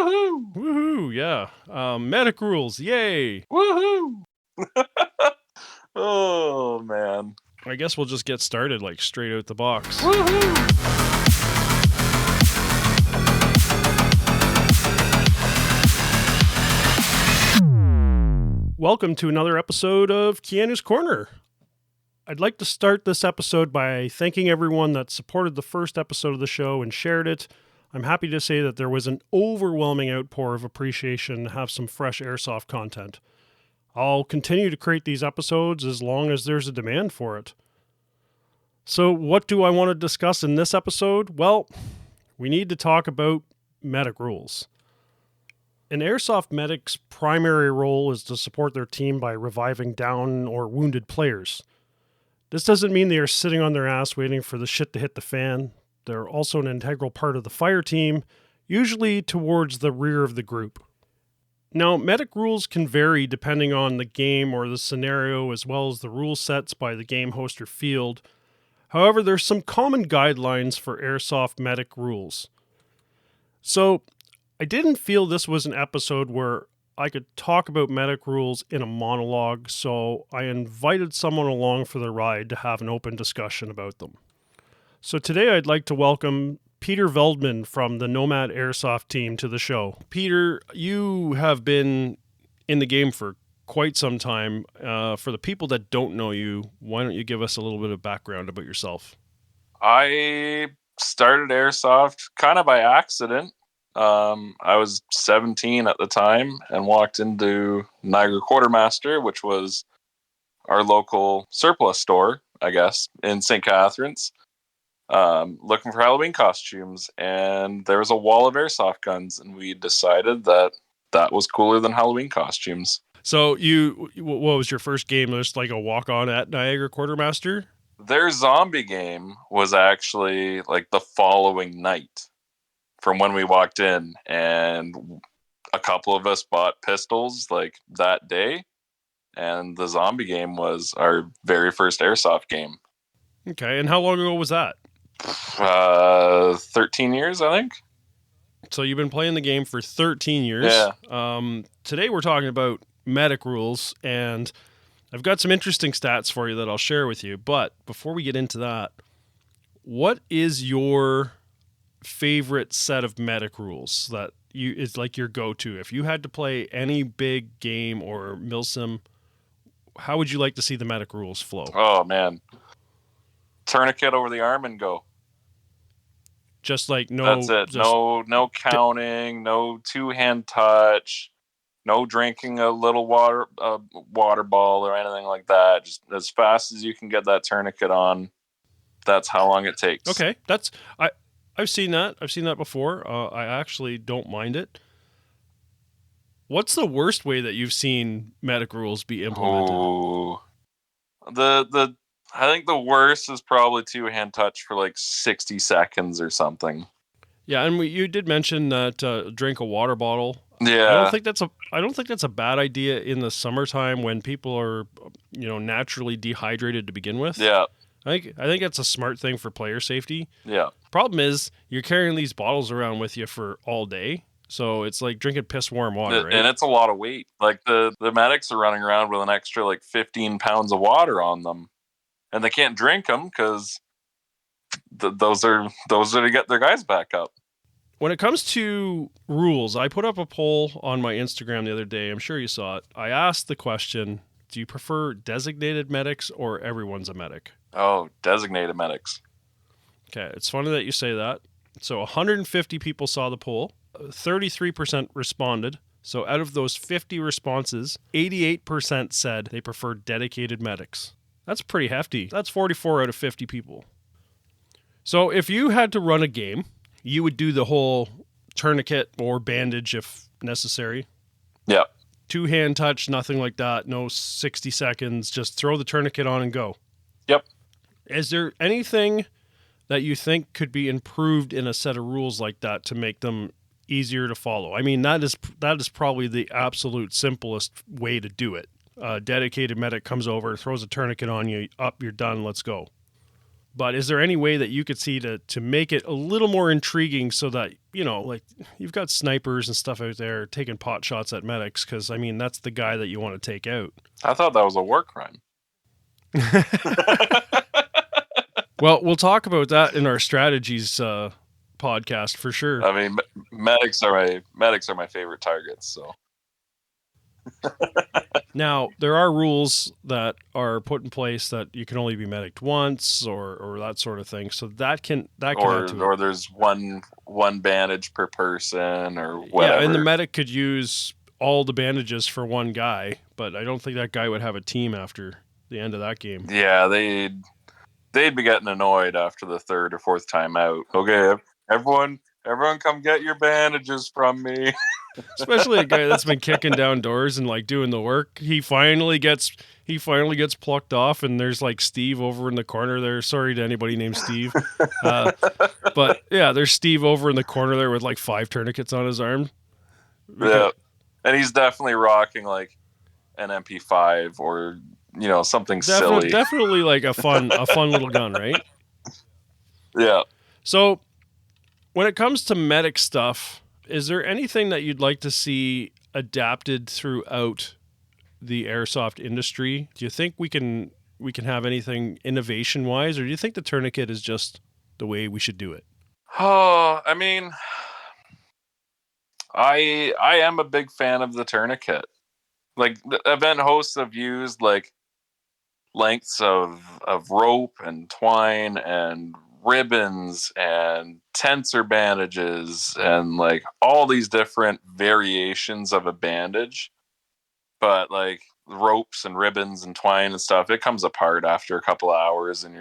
Woohoo! Woohoo, yeah. Medic rules, yay! Woohoo! Oh, man. I guess we'll just get started, like, straight out the box. Woohoo! Welcome to another episode of Keanu's Corner. I'd like to start this episode by thanking everyone that supported the first episode of the show and shared it. I'm happy to say that there was an overwhelming outpour of appreciation to have some fresh airsoft content. I'll continue to create these episodes as long as there's a demand for it. So what do I want to discuss in this episode? Well, we need to talk about medic rules. An airsoft medic's primary role is to support their team by reviving down or wounded players. This doesn't mean they are sitting on their ass waiting for the shit to hit the fan. They're also an integral part of the fire team, usually towards the rear of the group. Now, medic rules can vary depending on the game or the scenario, as well as the rule sets by the game host or field. However, there's some common guidelines for airsoft medic rules. So, I didn't feel this was an episode where I could talk about medic rules in a monologue, so I invited someone along for the ride to have an open discussion about them. So today I'd like to welcome Peter Veldman from the Nomad Airsoft team to the show. Peter, you have been in the game for quite some time. For the people that don't know you, why don't you give us a little bit of background about yourself? I started airsoft kind of by accident. I was 17 at the time and walked into Niagara Quartermaster, which was our local surplus store, I guess, in St. Catharines, looking for Halloween costumes. And there was a wall of airsoft guns, and we decided that was cooler than Halloween costumes. So what was your first game? Just like a walk-on at Niagara Quartermaster? Their zombie game was actually like the following night from when we walked in, and a couple of us bought pistols like that day, and the zombie game was our very first airsoft game. Okay, and how long ago was that? 13 years, I think. So you've been playing the game for 13 years. Yeah. Today we're talking about medic rules, and I've got some interesting stats for you that I'll share with you. But before we get into that, what is your favorite set of medic rules that is like your go-to? If you had to play any big game or milsim, how would you like to see the medic rules flow? Oh man, tourniquet over the arm and go. Just like no, that's it. No counting, no two-hand touch, no drinking a little water ball or anything like that. Just as fast as you can get that tourniquet on, that's how long it takes. Okay, I've seen that. I've seen that before. I actually don't mind it. What's the worst way that you've seen medic rules be implemented? Ooh. I think the worst is probably two-hand touch for like 60 seconds or something. Yeah, and you did mention that drink a water bottle. Yeah. I don't think that's a bad idea in the summertime when people are, naturally dehydrated to begin with. Yeah. I think that's a smart thing for player safety. Yeah. Problem is, you're carrying these bottles around with you for all day, so it's like drinking piss warm water, right? And it's a lot of weight. Like the medics are running around with an extra like 15 pounds of water on them, and they can't drink them because those are to get their guys back up. When it comes to rules, I put up a poll on my Instagram the other day. I'm sure you saw it. I asked the question, do you prefer designated medics or everyone's a medic? Oh, designated medics. Okay, it's funny that you say that. So 150 people saw the poll. 33% responded. So out of those 50 responses, 88% said they prefer dedicated medics. That's pretty hefty. That's 44 out of 50 people. So if you had to run a game, you would do the whole tourniquet or bandage if necessary. Yeah. Two-hand touch, nothing like that. No 60 seconds. Just throw the tourniquet on and go. Yep. Is there anything that you think could be improved in a set of rules like that to make them easier to follow? I mean, that is probably the absolute simplest way to do it. A dedicated medic comes over, throws a tourniquet on you, up, you're done, let's go. But is there any way that you could see to make it a little more intriguing so that, like you've got snipers and stuff out there taking pot shots at medics? Because, I mean, that's the guy that you want to take out. I thought that was a war crime. Well, we'll talk about that in our strategies podcast for sure. I mean, medics are my favorite targets. So now there are rules that are put in place that you can only be medicked once, or that sort of thing. So that can add to it. Or there's one bandage per person or whatever. Yeah, and the medic could use all the bandages for one guy, but I don't think that guy would have a team after the end of that game. Yeah, they'd be getting annoyed after the third or fourth time out. Okay, everyone come get your bandages from me. Especially a guy that's been kicking down doors and like doing the work. He finally gets plucked off, and there's like Steve over in the corner there. Sorry to anybody named Steve, but yeah, there's Steve over in the corner there with like 5 tourniquets on his arm. Yeah, and he's definitely rocking like an MP5 or something silly. Definitely like a fun little gun, right? Yeah. So when it comes to medic stuff, is there anything that you'd like to see adapted throughout the airsoft industry? Do you think we can have anything innovation wise, or do you think the tourniquet is just the way we should do it? Oh, I mean, I am a big fan of the tourniquet. Like, the event hosts have used like lengths of rope and twine and ribbons and tensor bandages and like all these different variations of a bandage, but like ropes and ribbons and twine and stuff, it comes apart after a couple hours, and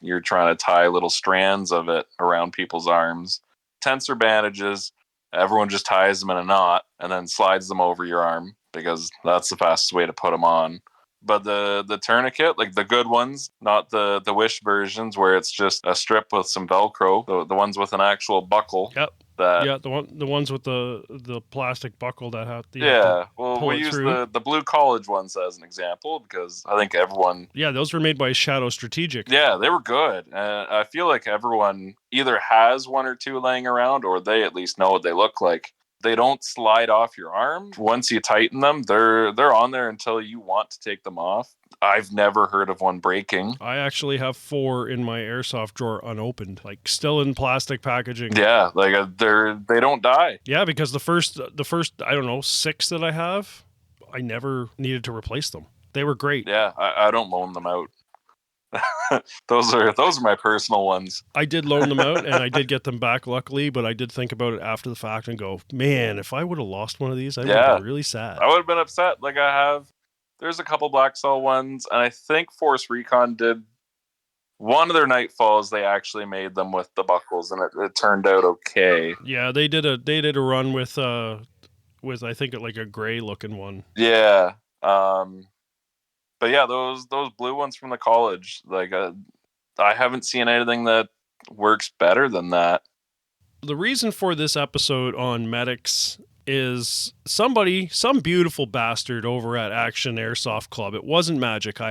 you're trying to tie little strands of it around people's arms. Tensor bandages, everyone just ties them in a knot and then slides them over your arm because that's the fastest way to put them on. But the tourniquet, like the good ones, not the Wish versions where it's just a strip with some Velcro, the ones with an actual buckle. Yep. The ones with the plastic buckle that have the we use the blue college ones as an example because I think everyone. Yeah, those were made by Shadow Strategic. Yeah, they were good. I feel like everyone either has one or two laying around, or they at least know what they look like. They don't slide off your arm. Once you tighten them, they're on there until you want to take them off. I've never heard of one breaking. I actually have 4 in my airsoft drawer unopened, like still in plastic packaging. Yeah, like they don't die. Yeah, because the first I don't know 6 that I have, I never needed to replace them. They were great. Yeah, I don't loan them out. those are my personal ones. I did loan them out and I did get them back luckily, but I did think about it after the fact and go, man, if I would have lost one of these, I would have been really sad. I would have been upset. Like there's a couple Black Cell ones, and I think Force Recon did one of their Nightfalls. They actually made them with the buckles, and it turned out okay. Yeah, they did a run with I think like a gray looking one. Yeah. But yeah, those blue ones from the college, like I haven't seen anything that works better than that. The reason for this episode on medics is some beautiful bastard over at Action Airsoft Club. It wasn't Magic, I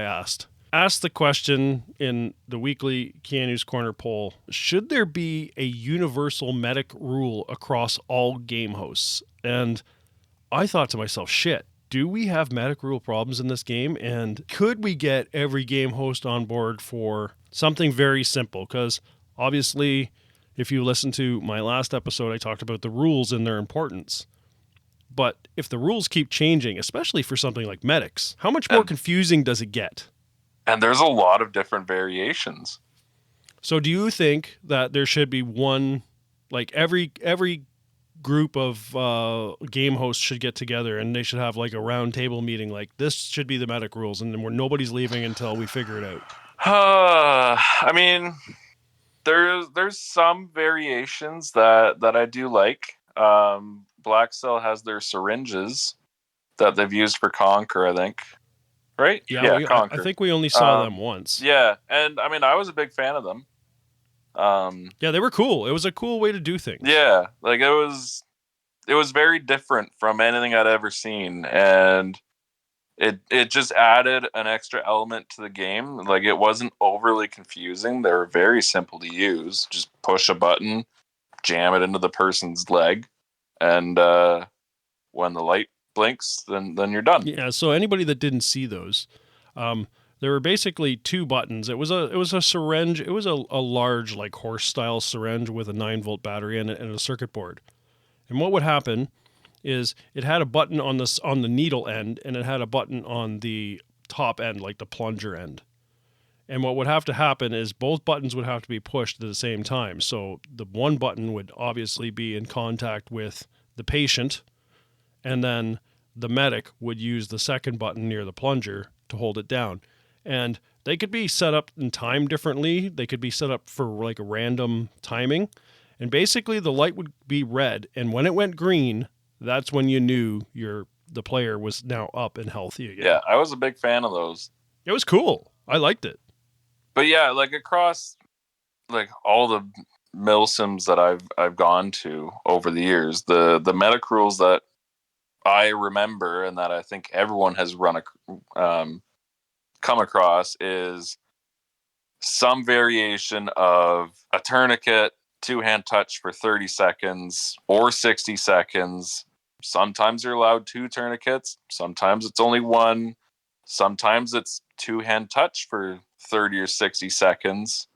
asked the question in the weekly Keanu's Corner poll: should there be a universal medic rule across all game hosts? And I thought to myself, shit. Do we have medic rule problems in this game? And could we get every game host on board for something very simple? Because obviously, if you listen to my last episode, I talked about the rules and their importance. But if the rules keep changing, especially for something like medics, how much more confusing does it get? And there's a lot of different variations. So do you think that there should be one, like every group of game hosts should get together and they should have like a round table meeting, like this should be the medic rules, and then nobody's leaving until we figure it out? I mean, there's some variations that I do like. Black Cell has their syringes that they've used for Conquer, I think. Right? Yeah, Conquer. I think we only saw them once. Yeah, and I mean, I was a big fan of them. Yeah, they were cool. It was a cool way to do things. Yeah, like it was very different from anything I'd ever seen, and it just added an extra element to the game. Like, it wasn't overly confusing. They were very simple to use. Just push a button, jam it into the person's leg, and when the light blinks, then you're done. Yeah. So anybody that didn't see those, there were basically two buttons. It was a syringe. It was a large, like, horse style syringe with a 9-volt battery and a circuit board. And what would happen is it had a button on the needle end, and it had a button on the top end, like the plunger end. And what would have to happen is both buttons would have to be pushed at the same time. So the one button would obviously be in contact with the patient, and then the medic would use the second button near the plunger to hold it down. And they could be set up in time differently. They could be set up for like a random timing. And basically the light would be red, and when it went green, that's when you knew the player was now up and healthy again. Yeah, I was a big fan of those. It was cool. I liked it. But yeah, like, across like all the milsims that I've gone to over the years, the medic rules that I remember and that I think everyone has come across is some variation of a tourniquet, two-hand touch for 30 seconds or 60 seconds. Sometimes you're allowed 2 tourniquets. Sometimes it's only 1. Sometimes it's two-hand touch for 30 or 60 seconds.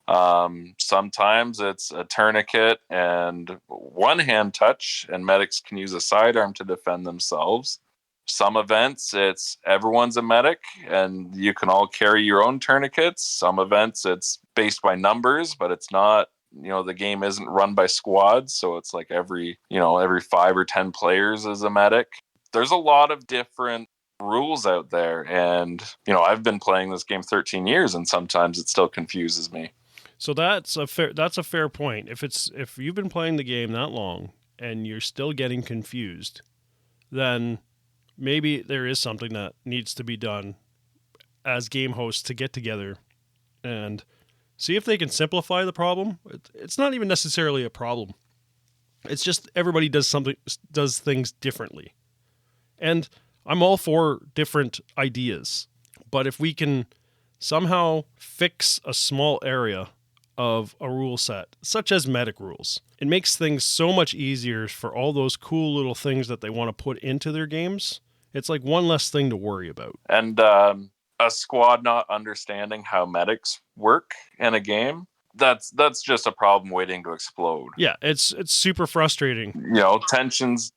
Sometimes it's a tourniquet and one-hand touch, and medics can use a sidearm to defend themselves. Some events, it's everyone's a medic, and you can all carry your own tourniquets. Some events, it's based by numbers, but it's not. The game isn't run by squads, so it's like every 5 or 10 players is a medic. There's a lot of different rules out there, and I've been playing this game 13 years, and sometimes it still confuses me. So that's a fair point. If you've been playing the game that long and you're still getting confused, then maybe there is something that needs to be done as game hosts to get together and see if they can simplify the problem. It's not even necessarily a problem. It's just everybody does things differently. And I'm all for different ideas. But if we can somehow fix a small area of a rule set, such as medic rules, it makes things so much easier for all those cool little things that they want to put into their games. It's like one less thing to worry about. And a squad not understanding how medics work in a game, that's just a problem waiting to explode. Yeah, it's super frustrating. Tensions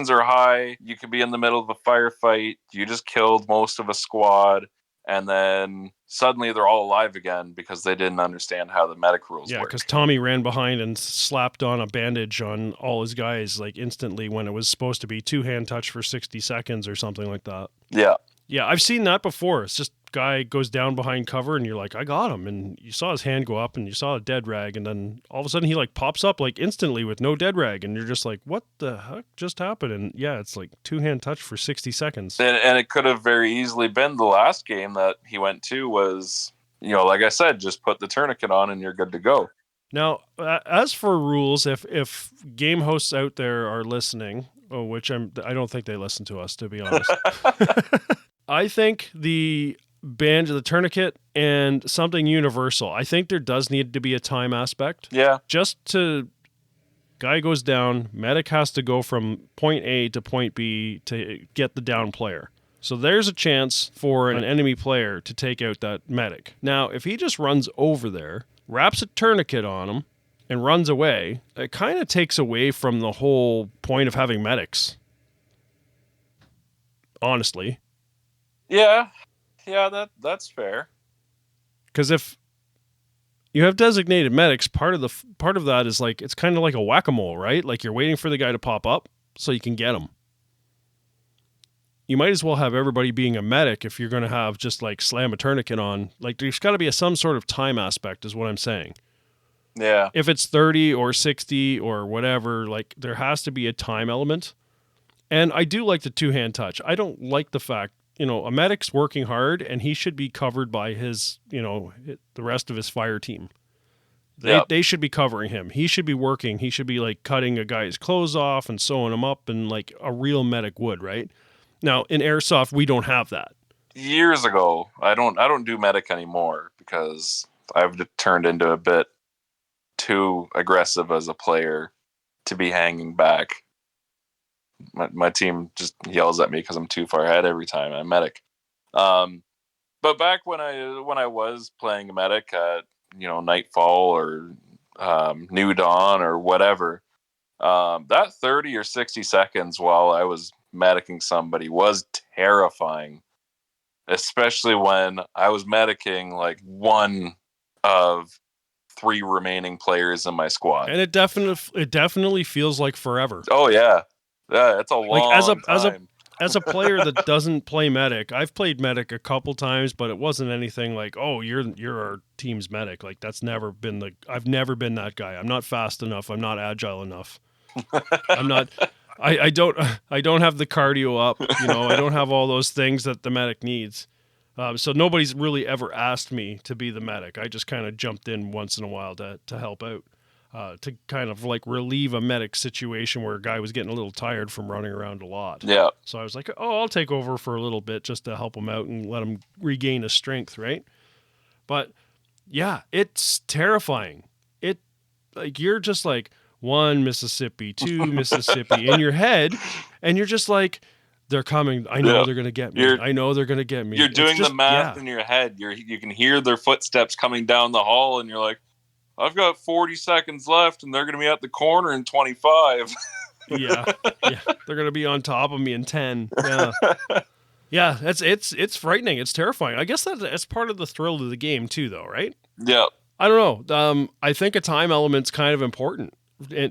are high. You could be in the middle of a firefight. You just killed most of a squad, and then suddenly they're all alive again because they didn't understand how the medic rules work. Yeah, because Tommy ran behind and slapped on a bandage on all his guys like instantly when it was supposed to be two-hand touch for 60 seconds or something like that. Yeah. Yeah, I've seen that before. It's just guy goes down behind cover and you're like, I got him. And you saw his hand go up and you saw a dead rag. And then all of a sudden he like pops up like instantly with no dead rag. And you're just like, what the heck just happened? And yeah, it's like two-hand touch for 60 seconds. And it could have very easily been the last game that he went to was, like I said, just put the tourniquet on and you're good to go. Now, as for rules, if game hosts out there are listening, which I don't think they listen to us, to be honest. I think the tourniquet and something universal. I think there does need to be a time aspect. Yeah. Guy goes down, medic has to go from point A to point B to get the down player. So there's a chance for an enemy player to take out that medic. Now, if he just runs over there, wraps a tourniquet on him, and runs away, it kind of takes away from the whole point of having medics. Honestly. Yeah, that's fair. Because if you have designated medics, part of that is like it's kind of like a whack-a-mole, right? Like you're waiting for the guy to pop up so you can get him. You might as well have everybody being a medic if you're going to have just like slam a tourniquet on. Like there's got to be some sort of time aspect, is what I'm saying. Yeah. If it's 30 or 60 or whatever, like there has to be a time element. And I do like the two-hand touch. I don't like the fact, a medic's working hard and he should be covered by his, the rest of his fire team. They should be covering him. He should be working. He should be like cutting a guy's clothes off and sewing him up and like a real medic would, right? Now, in Airsoft, we don't have that. Years ago, I don't do medic anymore because I've turned into a bit too aggressive as a player to be hanging back. My team just yells at me because I'm too far ahead every time I'm medic. But back when I was playing medic at Nightfall or New Dawn or whatever, that 30 or 60 seconds while I was medicing somebody was terrifying, especially when I was medicing like one of 3 remaining players in my squad. And it definitely feels like forever. Oh yeah, it's a Like long time. as a player that doesn't play medic, I've played medic a couple times, but it wasn't anything like, oh, you're our team's medic. Like that's never been I've never been that guy. I'm not fast enough. I'm not agile enough. I'm not. I don't have the cardio up. I don't have all those things that the medic needs. So nobody's really ever asked me to be the medic. I just kind of jumped in once in a while to help out, to kind of like relieve a medic situation where a guy was getting a little tired from running around a lot. Yeah. So I was like, oh, I'll take over for a little bit just to help him out and let him regain his strength, right? But yeah, it's terrifying. It like you're just like 1 Mississippi, 2 Mississippi in your head, and you're just like, they're coming. I know they're going to get me. I know they're going to get me. You're doing the math in your head. You can hear their footsteps coming down the hall, and you're like, I've got 40 seconds left, and they're going to be at the corner in 25. yeah. They're going to be on top of me in 10. Yeah. Yeah, it's frightening. It's terrifying. I guess that's part of the thrill of the game too, though, right? Yeah. I don't know. I think a time element's kind of important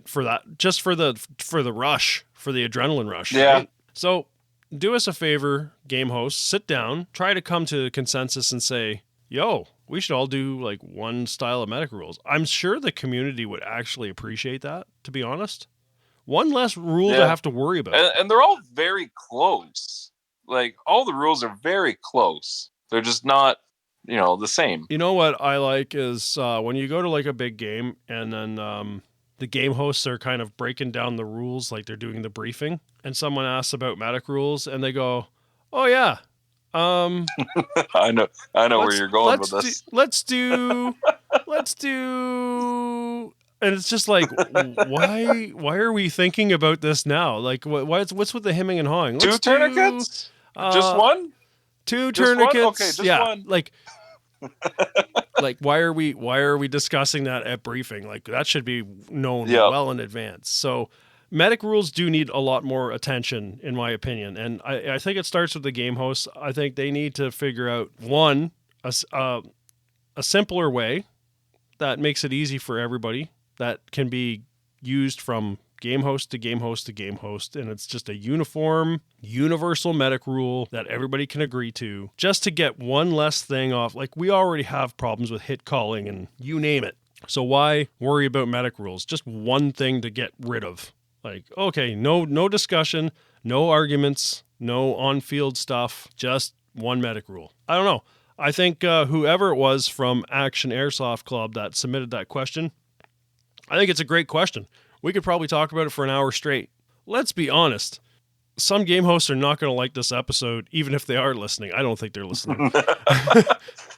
for that, just for the rush, for the adrenaline rush. Yeah. Right? So do us a favor, game hosts, sit down, try to come to a consensus and say, yo, we should all do like one style of medic rules. I'm sure the community would actually appreciate that, to be honest. One less rule to have to worry about. And they're all very close. Like, all the rules are very close. They're just not, the same. You know what I like is when you go to like a big game and then the game hosts are kind of breaking down the rules, like they're doing the briefing, and someone asks about medic rules and they go, oh yeah, I know where you're going with this. Let's do, and it's just like, why are we thinking about this now? Like, what's with the hemming and hawing? 2 tourniquets? Just one? 2 just tourniquets? One? Okay, just one. Like why are we discussing that at briefing? Like that should be known well in advance. So medic rules do need a lot more attention, in my opinion, and I think it starts with the game hosts. I think they need to figure out a simpler way that makes it easy for everybody, that can be used from game host to game host to game host, and it's just a universal medic rule that everybody can agree to, just to get one less thing off. Like, we already have problems with hit calling and you name it, so why worry about medic rules? Just one thing to get rid of. Like, okay, no discussion, no arguments, no on-field stuff, just one medic rule. I don't know. I think whoever it was from Action Airsoft Club that submitted that question, I think it's a great question. We could probably talk about it for an hour straight. Let's be honest. Some game hosts are not going to like this episode, even if they are listening. I don't think they're listening.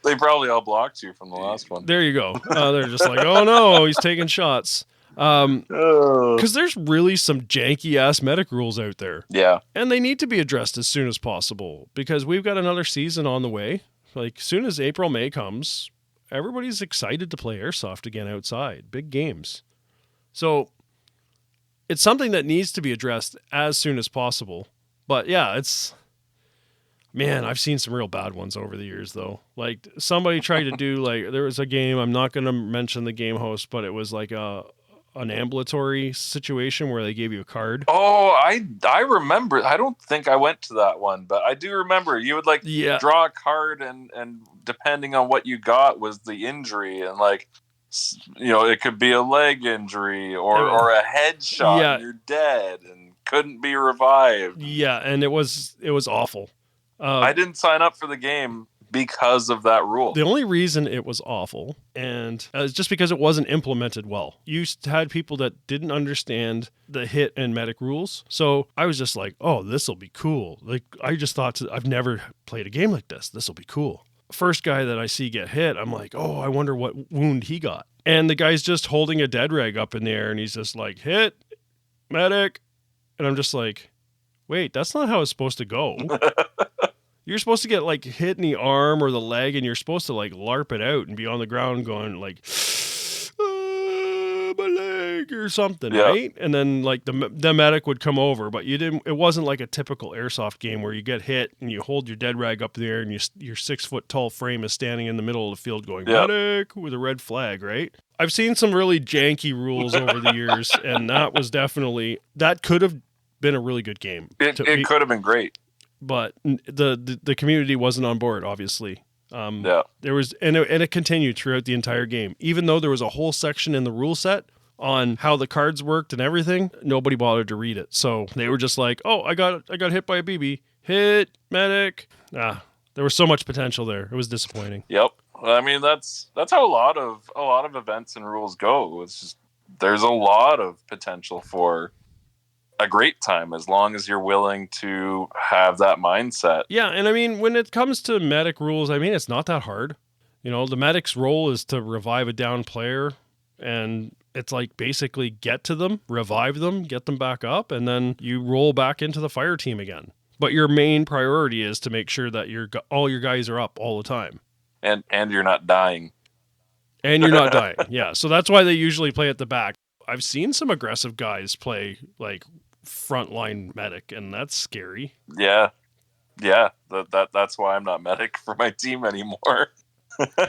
They probably all blocked you from the last one. There you go. They're just like, oh no, he's taking shots. Because there's really some janky-ass medic rules out there. Yeah. And they need to be addressed as soon as possible, because we've got another season on the way. Like, soon as April, May comes, everybody's excited to play Airsoft again outside. Big games. So it's something that needs to be addressed as soon as possible. But yeah, man, I've seen some real bad ones over the years, though. Like, somebody tried to do, like, there was a game, I'm not going to mention the game host, but it was like an ambulatory situation where they gave you a card. Oh, I remember. I don't think I went to that one, but I do remember you would draw a card, and depending on what you got was the injury, and like, it could be a leg injury or a headshot, and you're dead and couldn't be revived. Yeah, and it was awful. I didn't sign up for the game, because of that rule. The only reason it was awful and is just because it wasn't implemented well. You had people that didn't understand the hit and medic rules. So I was just like, oh, this will be cool. Like, I just thought, I've never played a game like this. This will be cool. First guy that I see get hit, I'm like, oh, I wonder what wound he got. And the guy's just holding a dead rag up in the air and he's just like, hit, medic. And I'm just like, wait, that's not how it's supposed to go. You're supposed to get like hit in the arm or the leg, and you're supposed to like LARP it out and be on the ground going like, my leg or something, right? And then like the medic would come over, but you didn't. It wasn't like a typical airsoft game where you get hit and you hold your dead rag up there, and your 6 foot tall frame is standing in the middle of the field going medic with a red flag, right? I've seen some really janky rules over the years, and that could have been a really good game. It could have been great. But the community wasn't on board, obviously. There was, and it continued throughout the entire game. Even though there was a whole section in the rule set on how the cards worked and everything, nobody bothered to read it. So they were just like, "Oh, I got hit by a BB. Hit medic." There was so much potential there. It was disappointing. Yep. I mean, that's how a lot of events and rules go. It's just there's a lot of potential for a great time as long as you're willing to have that mindset. Yeah, and I mean, when it comes to medic rules, I mean, it's not that hard. You know, the medic's role is to revive a down player, and it's like basically get to them, revive them, get them back up, and then you roll back into the fire team again. But your main priority is to make sure that all your guys are up all the time. And you're not dying. And you're not dying, yeah. So that's why they usually play at the back. I've seen some aggressive guys play like frontline medic, and that's scary. Yeah. That's why I'm not medic for my team anymore.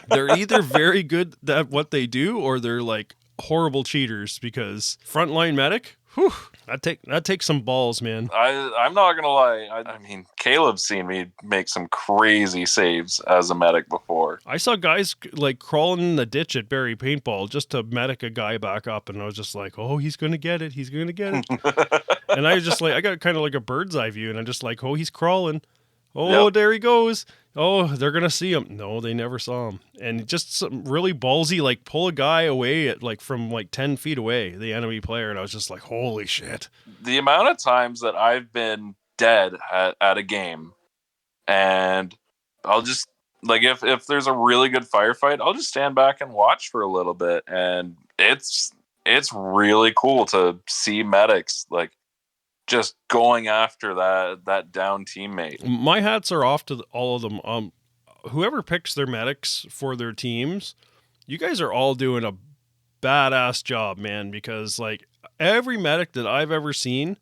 They're either very good at what they do, or they're like horrible cheaters, because frontline medic, whew, that takes some balls, man. I'm not gonna lie. I mean, Caleb's seen me make some crazy saves as a medic before. I saw guys like crawling in the ditch at Barry Paintball just to medic a guy back up, and I was just like, oh, he's gonna get it. And I was just like, I got kind of like a bird's eye view, and I'm just like, oh, he's crawling. Oh, There he goes. Oh, they're going to see him. No, they never saw him. And just some really ballsy, like pull a guy away at like from like 10 feet away, the enemy player. And I was just like, holy shit. The amount of times that I've been dead at a game, and I'll just like, if there's a really good firefight, I'll just stand back and watch for a little bit. And it's really cool to see medics like just going after that down teammate. My hats are off to all of them. Whoever picks their medics for their teams, you guys are all doing a badass job, man, because like every medic that I've ever seen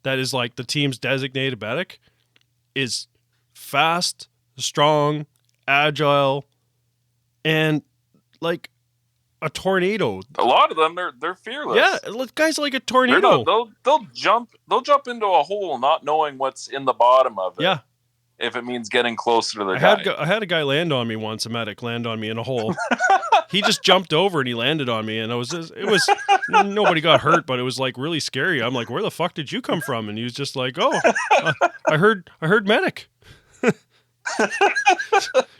that is like the team's designated medic is fast, strong, agile, and like a tornado. A lot of them, they're fearless. Yeah, guys like a tornado. They'll jump into a hole not knowing what's in the bottom of it. Yeah. If it means getting closer to the guy. I had a guy land on me once, a medic land on me in a hole. He just jumped over and he landed on me, and it was nobody got hurt, but it was like really scary. I'm like, where the fuck did you come from? And he was just like, oh, I heard medic.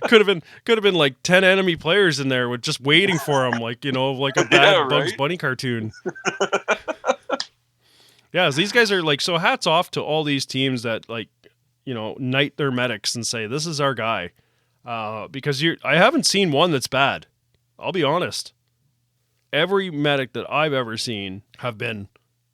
could have been like 10 enemy players in there with just waiting for him, like, you know, like a bad Bugs Bunny cartoon. Yeah, these guys are like, so hats off to all these teams that like, you know, knight their medics and say, this is our guy. Because I haven't seen one that's bad. I'll be honest. Every medic that I've ever seen have been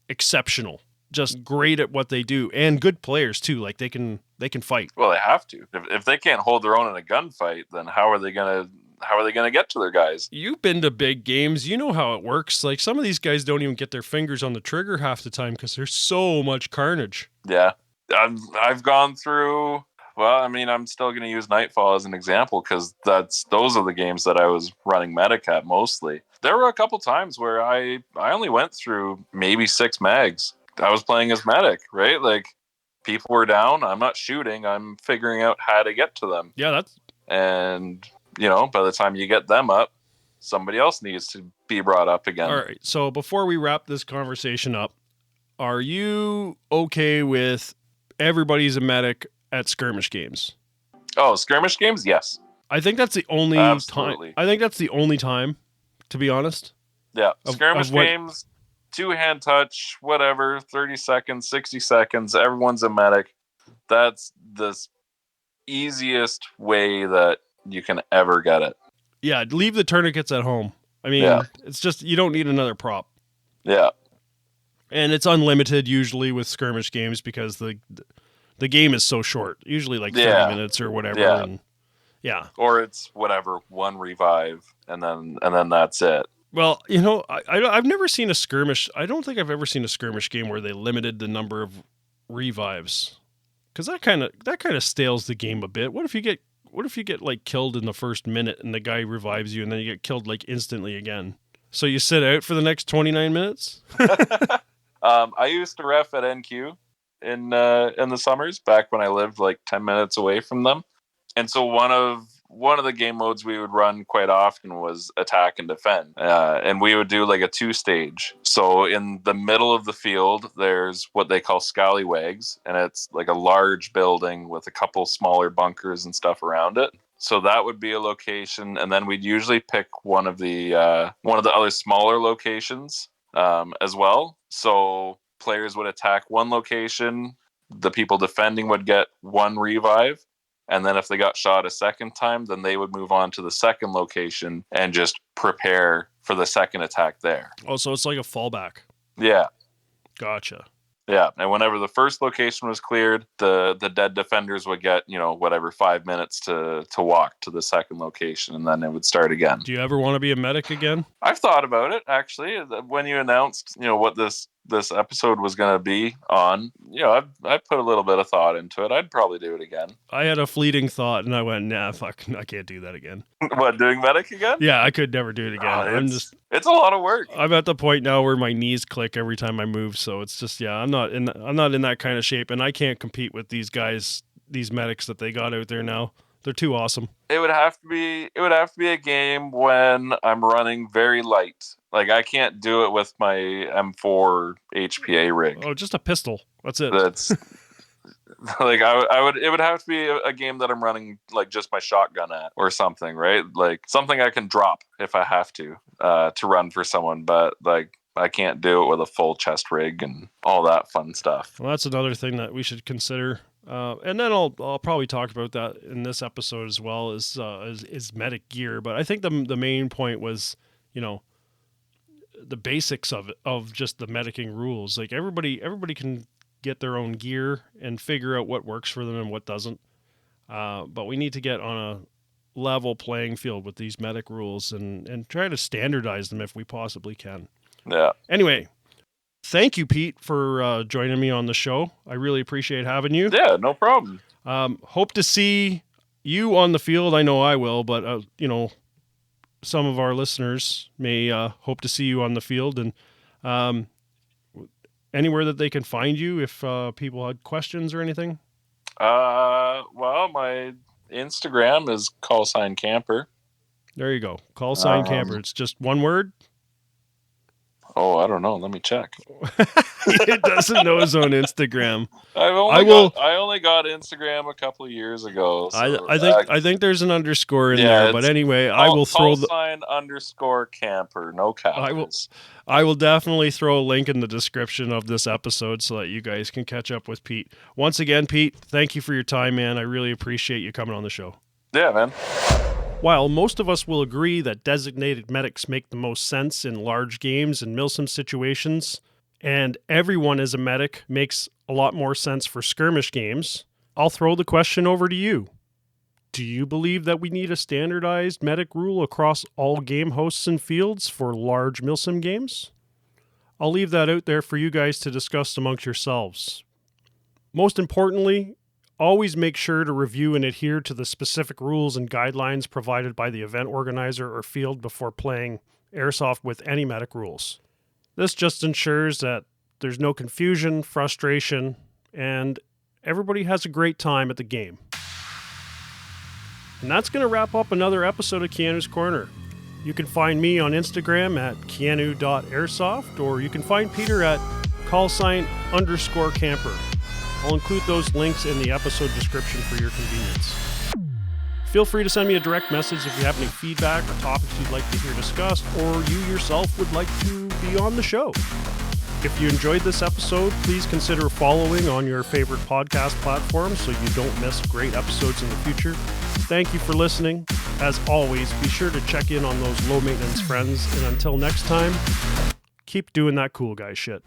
exceptional. Just great at what they do, and good players too. Like they can fight. Well, they have to. If they can't hold their own in a gunfight, then how are they gonna get to their guys? You've been to big games. You know how it works. Like some of these guys don't even get their fingers on the trigger half the time because there's so much carnage. Yeah, I've gone through. Well, I mean, I'm still going to use Nightfall as an example because those are the games that I was running medic at mostly. There were a couple times where I only went through maybe 6 mags. I was playing as medic, right? Like people were down. I'm not shooting. I'm figuring out how to get to them. Yeah, and you know, by the time you get them up, somebody else needs to be brought up again. All right. So before we wrap this conversation up, are you okay with everybody's a medic at skirmish games? Oh, skirmish games? Yes. I think that's the only time. Absolutely. I think that's the only time, to be honest. Yeah. Of Skirmish what? games, 2-hand touch, whatever, 30 seconds, 60 seconds, everyone's a medic. That's the easiest way that you can ever get it. Yeah, leave the tourniquets at home. I mean, Yeah. it's just you don't need another prop. Yeah. And it's unlimited usually with skirmish games because the game is so short. Usually like 30 minutes or whatever. Yeah. And yeah. Or it's whatever, one revive and then that's it. Well, you know, I've never seen a skirmish. I don't think I've ever seen a skirmish game where they limited the number of revives, because that kind of stales the game a bit. What if you get like killed in the first minute and the guy revives you and then you get killed like instantly again? So you sit out for the next 29 minutes? I used to ref at NQ in the summers back when I lived like 10 minutes away from them. And so one of the game modes we would run quite often was attack and defend. And we would do like a 2-stage. So in the middle of the field, there's what they call scallywags. And it's like a large building with a couple smaller bunkers and stuff around it. So that would be a location. And then we'd usually pick one of the other smaller locations as well. So players would attack one location. The people defending would get one revive. And then if they got shot a second time, then they would move on to the second location and just prepare for the second attack there. Oh, so it's like a fallback. Yeah. Gotcha. Yeah. And whenever the first location was cleared, the dead defenders would get, 5 minutes to walk to the second location, and then it would start again. Do you ever want to be a medic again? I've thought about it, actually. When you announced, what this episode was going to be on, I put a little bit of thought into it. I'd probably do it again. I had a fleeting thought and I went, nah, fuck, I can't do that again. What, doing medic again? Yeah, I could never do it again. It's a lot of work. I'm at the point now where my knees click every time I move, so it's just, yeah, I'm not in that kind of shape, and I can't compete with these guys, these medics that they got out there now. They're too awesome. It would have to be a game when I'm running very light. Like, I can't do it with my M4 HPA rig. Oh, just a pistol. That's it. That's like it would have to be a game that I'm running like just my shotgun at or something, right? Like something I can drop if I have to run for someone, but like I can't do it with a full chest rig and all that fun stuff. Well, that's another thing that we should consider. And then I'll probably talk about that in this episode as well as medic gear. But I think the main point was, the basics of just the medicing rules. Like everybody can get their own gear and figure out what works for them and what doesn't. But we need to get on a level playing field with these medic rules and try to standardize them if we possibly can. Yeah. Anyway, thank you, Pete, for joining me on the show. I really appreciate having you. Yeah, no problem. Hope to see you on the field. I know I will, but some of our listeners may hope to see you on the field, and anywhere that they can find you if people had questions or anything. Well, my Instagram is _camper. There you go. _camper. It's just one word. Oh, I don't know. Let me check. He doesn't know his own Instagram. I only got Instagram a couple of years ago. So I think there's an underscore in there, but anyway, I will throw _camper, no capitals. I will definitely throw a link in the description of this episode so that you guys can catch up with Pete. Once again, Pete, thank you for your time, man. I really appreciate you coming on the show. Yeah, man. While most of us will agree that designated medics make the most sense in large games and milsim situations, and everyone as a medic makes a lot more sense for skirmish games, I'll throw the question over to you. Do you believe that we need a standardized medic rule across all game hosts and fields for large milsim games? I'll leave that out there for you guys to discuss amongst yourselves. Most importantly, always make sure to review and adhere to the specific rules and guidelines provided by the event organizer or field before playing Airsoft with any medic rules. This just ensures that there's no confusion, frustration, and everybody has a great time at the game. And that's going to wrap up another episode of Keanu's Corner. You can find me on Instagram at keanu.airsoft, or you can find Peter at _camper. I'll include those links in the episode description for your convenience. Feel free to send me a direct message if you have any feedback or topics you'd like to hear discussed, or you yourself would like to be on the show. If you enjoyed this episode, please consider following on your favorite podcast platform so you don't miss great episodes in the future. Thank you for listening. As always, be sure to check in on those low maintenance friends, and until next time, keep doing that cool guy shit.